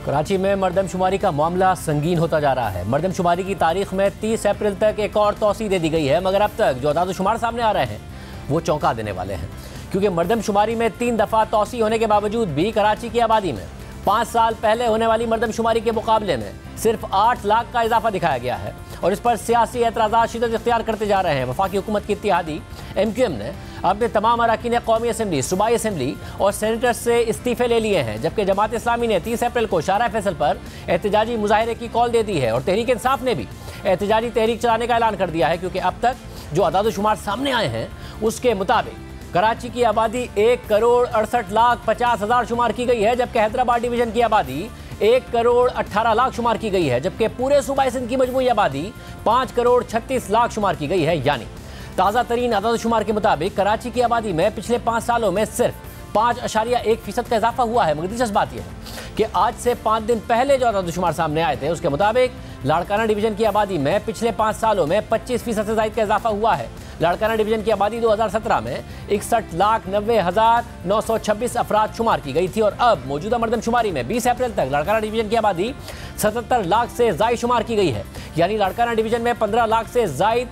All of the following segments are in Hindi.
कराची में मरदमशुमारी का मामला संगीन होता जा रहा है। मरदमशुमारी की तारीख में 30 अप्रैल तक एक और तौसी दे दी गई है, मगर अब तक जो अदाद-ओ-शुमार सामने आ रहे हैं वो चौंका देने वाले हैं, क्योंकि मरदमशुमारी में 3 दफ़ा तौसी होने के बावजूद भी कराची की आबादी में 5 साल पहले होने वाली मरदमशुमारी के मुकाबले में सिर्फ 8 लाख का इजाफा दिखाया गया है और इस पर सियासी एतराज़ात शिद्दत इख्तियार करते जा रहे हैं। वफाकी हुकूमत की इत्तेहादी MQM ने अपने तमाम अरकान कौमी असम्बली, सूबाई असम्बली और सेनेटर्स से इस्तीफ़े ले लिए हैं, जबकि जमात इस्लामी ने 30 अप्रैल को शारा फैसल पर एहतजाजी मुजाहरे की कॉल दे दी है और तहरीक इंसाफ ने भी एहतजाजी तहरीक चलाने का ऐलान कर दिया है, क्योंकि अब तक जो अदाद-ओ-शुमार सामने आए हैं उसके मुताबिक कराची की आबादी 1,68,50,000 शुमार की गई है, जबकि हैदराबाद डिवीज़न की आबादी 1,18,00,000 शुमार की गई है, जबकि पूरे सूबाई सिंध की मजमूई आबादी 5,36,00,000 शुमार की गई है। यानी ताज़ा तरीन अदाद-ओ-शुमार के मुताबिक कराची की आबादी में पिछले 5 सालों में सिर्फ 5.1% का इजाफा हुआ है। मगर दिलचस्प बात यह है कि आज से 5 दिन पहले जो अदाद-ओ-शुमार सामने आए थे उसके मुताबिक लाड़काना डिवीज़न की आबादी में पिछले 5 सालों में 25% से ज़ायद का इजाफा हुआ है। लाड़काना डिवीज़न की आबादी 2017 में 61,90,926 अफराद शुमार की गई थी और अब मौजूदा मरदमशुमारी में 20 अप्रैल तक लाड़काना डिवीज़न की आबादी 77 लाख से ज़ायद शुमार की गई है। यानी लाड़काना डिवीज़न में 15 लाख से ज़ायद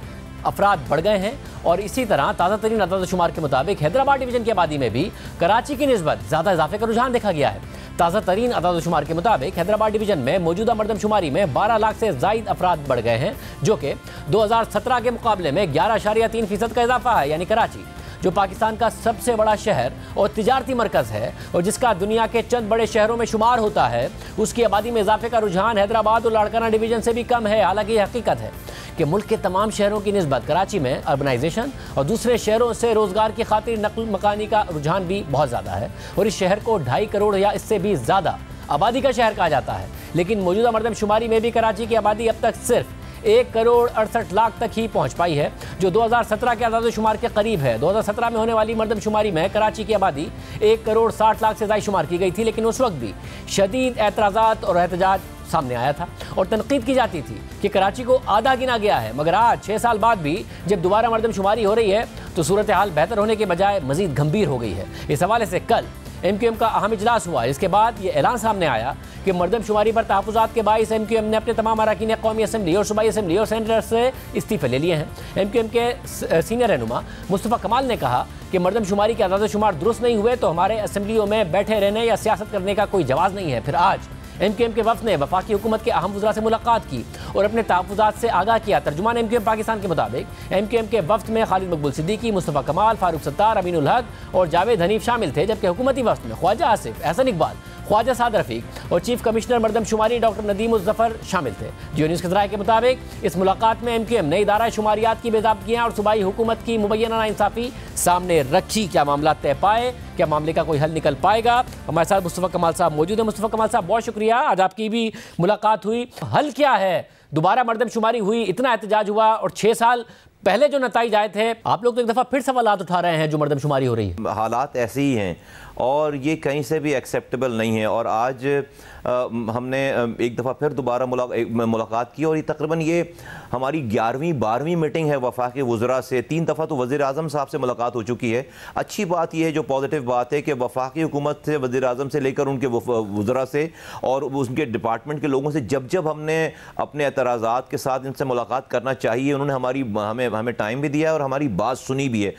अफराद बढ़ गए हैं। और इसी तरह ताज़ा तरीन अदाद-ओ-शुमार के मुताबिक हैदराबाद डिवीज़न की आबादी में भी कराची की निस्बत ज़्यादा इजाफे का रुझान देखा गया है। ताज़ा तरीन अदाद-ओ-शुमार के मुताबिक हैदराबाद डिवीज़न में मौजूदा मरदमशुमारी में 12 लाख से ज़ायद अफराद बढ़ गए हैं, जो कि 2017 के मुकाबले में 11.3% का इजाफा है। यानी कराची जो पाकिस्तान का सबसे बड़ा शहर और तिजारती मरकज़ है और जिसका दुनिया के चंद बड़े शहरों में शुमार होता है, उसकी आबादी में इजाफे का रुझान हैदराबाद और लाड़काना डिवीज़न से भी कम है। हालांकि यह हकीकत है कि मुल्क के तमाम शहरों की निस्बत कराची में अर्बनाइजेशन और दूसरे शहरों से रोज़गार की खातिर नकल मकानी का रुझान भी बहुत ज़्यादा है और इस शहर को 2.5 करोड़ या इससे भी ज़्यादा आबादी का शहर कहा जाता है। लेकिन मौजूदा मरदमशुमारी में भी कराची की आबादी अब तक सिर्फ 1,68,00,000 तक ही पहुंच पाई है, जो 2017 के अदाद-ओ-शुमार के करीब है। 2017 में होने वाली मरदमशुमारी में कराची की आबादी 1,60,00,000 से ज़्यादा शुमार की गई थी, लेकिन उस वक्त भी शदीद एतराज़ात और एहतजाज सामने आया था और तनकीद की जाती थी कि कराची को आधा गिना गया है। मगर आज 6 साल बाद भी जब दोबारा मरदमशुमारी हो रही है तो सूरत हाल बेहतर होने के बजाय मज़ीद गंभीर हो गई है। इस हवाले से कल MQM का अहम इजलास हुआ। इसके बाद ये ऐलान सामने आया कि मरदमशुमारी पर तहफ़्फ़ुज़ात के बाइस MQM ने अपने तमाम अरकान कौमी असम्बली और सूबाई असम्बली और सेनेटर से इस्तीफ़े ले लिए हैं। MQM के सीनियर रहनुमा मुस्तफ़ा कमाल ने कहा कि मरदमशुमारी के अदाद-ओ-शुमार दुरुस्त नहीं हुए तो हमारे असम्बलियों में बैठे रहने या सियासत करने का कोई जवाज़ नहीं है। फिर आज MQM के वफ़द ने वफाकी हुकूमत के अहम वज़रा से मुलाकात की और अपने तहफ़्फ़ुज़ात से आगाह किया। तर्जुमान MQM पाकिस्तान के मुताबिक MQM के वफ़द में खालिद मकबूल सिद्दीकी, मुस्तफ़ा कमाल, फारूक सत्तार, अमीनुल हक और जावेद हनीफ शामिल थे, जबकि हुकूमती वफ़द में ख्वाजा आसिफ, एहसन इकबाल, ख्वाजा साद रफ़ीक और चीफ कमिश्नर मरदमशुमारी डॉक्टर नदीम उज़्ज़फ़र शामिल थे। जियो न्यूज़ के ज़राए के मुताबिक इस मुलाकात में MQM ने इदारा शुमारियात की बेज़ाबतियाँ और सूबाई हुकूमत की मुबैना नाइंसाफ़ी सामने रखी। क्या मामला तय पाए, क्या मामले का कोई हल निकल पाएगा? हमारे साथ मुस्तफ़ा कमाल साहब मौजूद है। मुस्तफ़ा कमाल साहब, बहुत शुक्रिया, आज आपकी भी मुलाकात हुई। हल क्या है? दोबारा मरदमशुमारी हुई, इतना एहतजाज हुआ और 6 साल पहले जो नतीजे आए थे, आप लोग तो एक दफ़ा फिर सवालात उठा रहे हैं जो मरदमशुमारी हो रही है। हालात ऐसे ही हैं और ये कहीं से भी एक्सेप्टेबल नहीं है। और आज हमने एक दफ़ा फिर दोबारा मुलाकात की और ये तकरीबन ये हमारी 11वीं-12वीं मीटिंग है वफाकी वज़रा से। 3 दफ़ा तो वज़ीर आज़म साहब से मुलाकात हो चुकी है। अच्छी बात यह है, जो पॉजिटिव बात है, कि वफाकी हुकूमत से, वज़ीर आज़म से लेकर उनके वज़रा से और उनके डिपार्टमेंट के लोगों से जब जब हमने अपने एतराज़ात के साथ इनसे मुलाकात करना चाहिए, उन्होंने हमें टाइम भी दिया और हमारी बात सुनी भी है।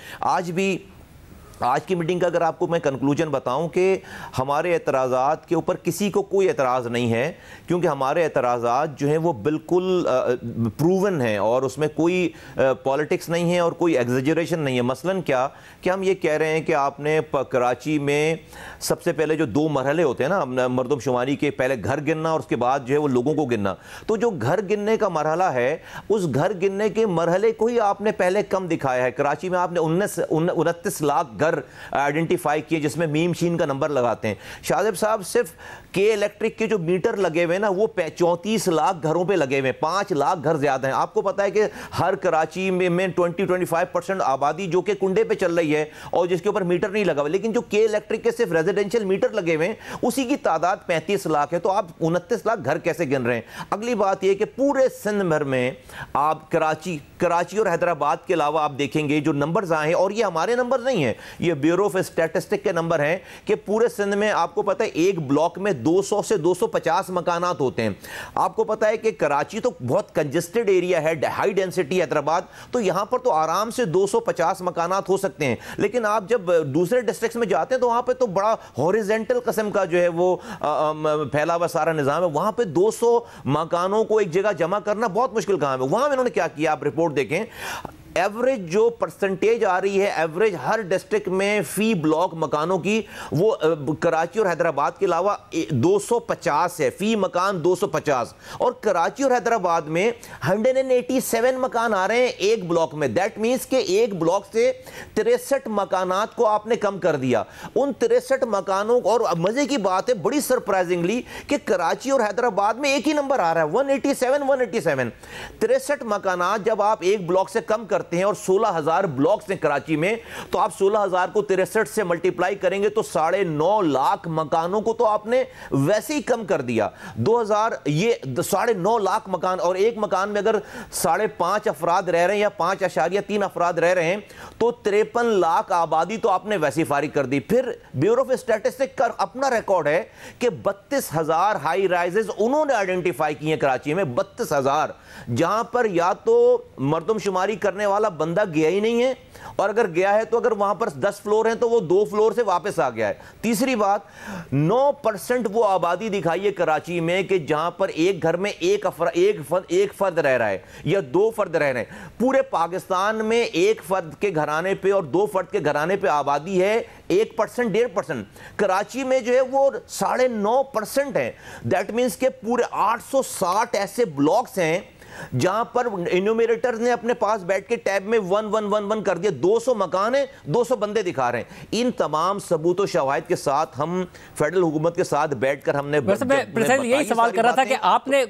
आज की मीटिंग का अगर आपको मैं कंक्लूजन बताऊं कि हमारे एतराज़ात के ऊपर किसी को कोई एतराज़ नहीं है, क्योंकि हमारे एतराज़ात जो हैं वो बिल्कुल प्रूवन हैं और उसमें कोई पॉलिटिक्स नहीं है और कोई एग्जेजरेशन नहीं है। मसलन क्या कि हम ये कह रहे हैं कि आपने कराची में सबसे पहले जो 2 मरहले होते हैं ना मरदमशुमारी के, पहले घर गिनना और उसके बाद जो है वो लोगों को गिनना, तो जो घर गिनने का मरहला है उस घर गिनने के मरहले को ही आपने पहले कम दिखाया है। कराची में आपने 29 लाख घर आइडेंटिफाई किए जिसमें मीम शीन का नंबर लगाते हैं। शाहजेब साहब, सिर्फ के इलेक्ट्रिक के जो मीटर लगे हुए ना वो 34 लाख घरों पे लगे हुए, 5 लाख घर ज्यादा हैं। आपको पता है कि हर कराची में 20-25% आबादी जो कि कुंडे पे चल रही है और जिसके ऊपर मीटर नहीं लगा हुआ, लेकिन जो के इलेक्ट्रिक के सिर्फ रेजिडेंशियल मीटर लगे हुए हैं उसी की तादाद 35 लाख है। तो आप 29 लाख घर कैसे गिन रहे हैं? अगली बात यह कि पूरे सिंध भर में आप कराची और हैदराबाद के अलावा आप देखेंगे जो नंबर्स आए हैं, और ये हमारे नंबर नहीं है, ये ब्यूरो ऑफ स्टैटिस्टिक के नंबर हैं कि पूरे सिंध में आपको पता है एक ब्लॉक में 200 से 250 मकानात होते हैं। आपको पता है कि कराची तो बहुत कंजेस्टेड एरिया है, हाई डेंसिटी हैदराबाद, तो यहां पर तो आराम से 250 मकानात हो सकते हैं। लेकिन आप जब दूसरे डिस्ट्रिक्ट्स में जाते हैं तो वहां पे तो बड़ा हॉरिजेंटल किस्म का जो है वो फैला हुआ सारा निजाम है। वहां पे 200 मकानों को एक जगह जमा करना बहुत मुश्किल काम है। वहां इन्होंने क्या किया, आप रिपोर्ट देखें, एवरेज जो परसेंटेज आ रही है, एवरेज हर डिस्ट्रिक्ट में फी ब्लॉक मकानों की, वो कराची और हैदराबाद के अलावा 250 है, फी मकान 250, और कराची और हैदराबाद में 187 मकान आ रहे हैं एक ब्लॉक में। दैट मीन्स के एक ब्लॉक से 63 मकानात को आपने कम कर दिया। उन 63 मकानों, और मजे की बात है बड़ी सरप्राइजिंगली कि कराची और हैदराबाद में एक ही नंबर आ रहा है, 187। 63 मकानात जब आप एक ब्लॉक से कम करते हैं, और 16,000 ब्लॉक्स हैं कराची में, तो आप 16,000 को 63 से मल्टीप्लाई करेंगे तो 9.5 लाख मकानों को तो आपने वैसे ही कम कर दिया। 2000 ये 9.5 लाख मकान, और एक मकान में अगर 5.5 अफराद रह रहे हैं या 5.3 अफराद रह रहे हैं तो 53 लाख आबादी तो आपने वैसी फारिग कर दी। फिर ब्यूरो ऑफ स्टैटिस्टिक्स का अपना रिकॉर्ड है कि 32,000 हाई राइजेस उन्होंने आइडेंटिफाई किए हैं कराची में, 32,000, जहां पर या तो मर्दमशुमारी करने वाला बंदा गया ही नहीं है, और अगर गया है तो अगर वहां पर 10 फ्लोर हैं तो वो 2 फ्लोर से वापस आ गया है। तीसरी बात, 9% वो आबादी दिखाई है कराची में कि जहां पर एक घर में एक फर्द रह रहा है या 2 फर्द रह रहे हैं। पूरे पाकिस्तान में एक फर्द के घराने पे और 2 फर्द के घराने पे आबादी है 1%, 1.5%। कराची में जो है वो 9.5% है। दैट मीन्स के पूरे 860 ऐसे ब्लॉक्स हैं जहां पर इन्यूमरेटर ने अपने पास बैठ के टैब में 1111 कर दिया। 200 मकान है, 200 बंदे दिखा रहे हैं। इन तमाम सबूत और शवाहिद के साथ हम फेडरल हुकूमत के साथ बैठकर हमने यही सवाल कर रहा था कि आपने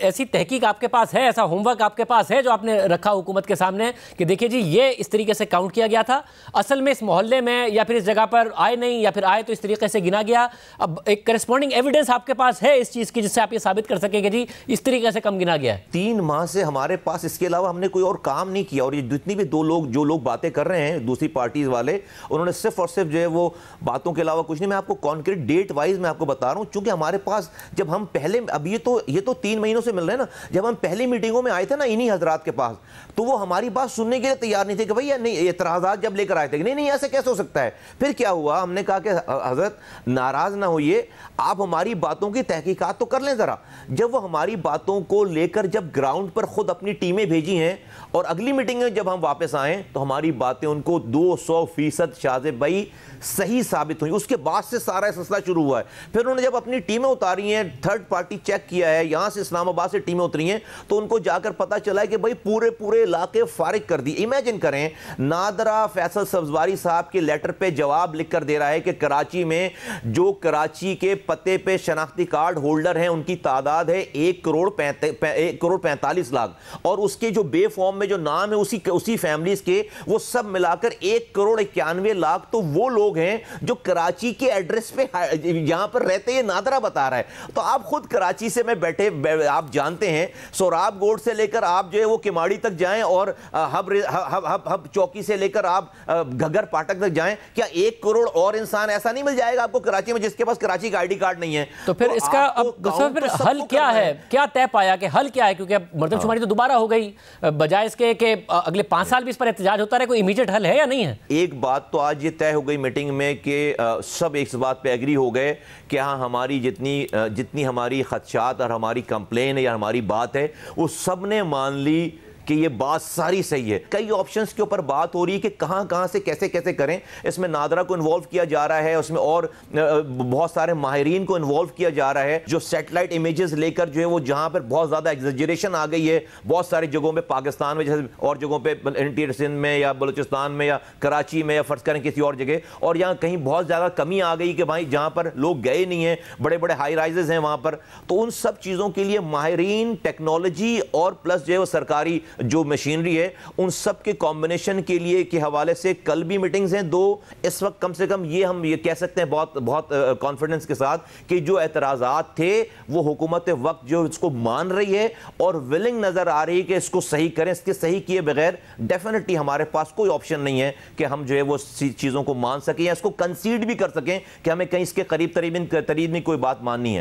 ऐसी तहकीक आपके पास है, ऐसा होमवर्क आपके पास है जो आपने रखा हुकूमत के सामने कि देखिए जी ये इस तरीके से काउंट किया गया था, असल में इस मोहल्ले में या फिर इस जगह पर आए नहीं, या फिर आए तो इस तरीके से गिना गया। अब एक करस्पॉन्डिंग एविडेंस आपके पास है इस चीज की जिससे आप ये साबित कर सकेंगे जी इस तरीके से कम गिना गया है? 3 माह से हमारे पास इसके अलावा हमने कोई और काम नहीं किया। और ये जितनी भी जो लोग बातें कर रहे हैं दूसरी पार्टीज वाले, उन्होंने सिर्फ और सिर्फ जो है वो बातों के अलावा कुछ नहीं। मैं आपको कॉन्क्रीट डेट वाइज मैं आपको बता रहा हूं, चूंकि हमारे पास जब हम पहले, अब ये तो 3 महीनों से मिल रहे हैं ना, जब हम पहली मीटिंगों में आए थे ना इन्हीं हजरात के पास, तो वो हमारी बात सुनने के लिए तैयार नहीं थे कि भैया नहीं, एतराजात जब लेकर आए थे कि नहीं ऐसे कैसे हो सकता है। फिर क्या हुआ, हमने कहा कि हजरत नाराज ना होइए, आप हमारी बातों की तहकीकात तो कर लें जरा। जब वो हमारी बातों को लेकर जब ग्राउंड पर खुद अपनी टीमें भेजी हैं, और अगली मीटिंग में जब हम वापस आए तो हमारी बातें उनको 200% शाज़िब भाई सही साबित हुई। उसके बाद से सारा सिलसिला शुरू हुआ है। फिर उन्होंने जब अपनी टीमें उतारी हैं, थर्ड पार्टी चेक किया है, यहां से इस्लामाबाद से टीमें उतरी हैं, तो उनको जाकर पता चला है कि भाई पूरे इलाके फारिग कर दी। इमेजिन करें, नादरा फैसल सब्जवारी साहब के लेटर पे जवाब लिखकर दे रहा है कि कराची में जो कराची के पते पे शनाख्ती कार्ड होल्डर हैं उनकी तादाद है 1,45 लाख, और उसके जो बे फॉर्म में जो नाम है उसी फैमिलीज के, वो सब मिलाकर 1,91 लाख तो वो लोग हैं जो कराची के एड्रेस पे यहां पर रहते हैं। नादरा बता रहा है। तो आप खुद कराची से मैं बैठे आप जानते हैं, सोराब गोड से लेकर आप जो है वो किमाड़ी तक जाएं, और हब चौकी से लेकर आप घगर पाटक तक जाएं, क्या 1 करोड़ और इंसान ऐसा नहीं मिल जाएगा आपको कराची में जिसके पास कराची का आईडी कार्ड नहीं है? तो फिर इसका अब फिर हल क्या है? क्या तय पाया कि हल क्या है? क्योंकि अब मर्दमशुमारी तो दोबारा हो गई, बजाय इसके कि अगले 5 साल भी इस पर एहतजाज होता रहे, कोई इमीडिएट हल है या नहीं है? एक बात तो आज ये तय हो गई मीटिंग में कि सब इस बात पे एग्री हो गए कि हाँ, हमारी जितनी हमारी खदशात और हमारी कंप्लेन है या हमारी बात है वो सब ने मान ली कि ये बात सारी सही है। कई ऑप्शंस के ऊपर बात हो रही है कि कहां से कैसे करें। इसमें नादरा को इन्वॉल्व किया जा रहा है, उसमें और बहुत सारे माहिरीन को इन्वॉल्व किया जा रहा है, जो सैटेलाइट इमेजेस लेकर जो है वो जहां पर बहुत ज्यादा एग्जेजरेशन आ गई है बहुत सारी जगहों पे पाकिस्तान में, जैसे और जगहों पे इंटीरियर सिंध में या बलूचिस्तान में या कराची में या फर्ज करें किसी और जगह, और यहाँ कहीं बहुत ज्यादा कमी आ गई कि भाई जहां पर लोग गए नहीं है, बड़े बड़े हाई राइजेस हैं वहां पर। तो उन सब चीजों के लिए माहिरीन, टेक्नोलॉजी और प्लस जो है वो सरकारी जो मशीनरी है, उन सब के कॉम्बिनेशन के लिए के हवाले से कल भी मीटिंग्स हैं 2। इस वक्त कम से कम ये हम ये कह सकते हैं बहुत बहुत कॉन्फिडेंस के साथ कि जो एतराज़ात थे वो हुकूमत वक्त जो इसको मान रही है और विलिंग नजर आ रही है कि इसको सही करें। इसके सही किए बगैर डेफिनेटली हमारे पास कोई ऑप्शन नहीं है कि हम जो है वो चीज़ों को मान सकें या इसको कंसीड भी कर सकें कि हमें कहीं इसके करीब तरीन कोई बात माननी है।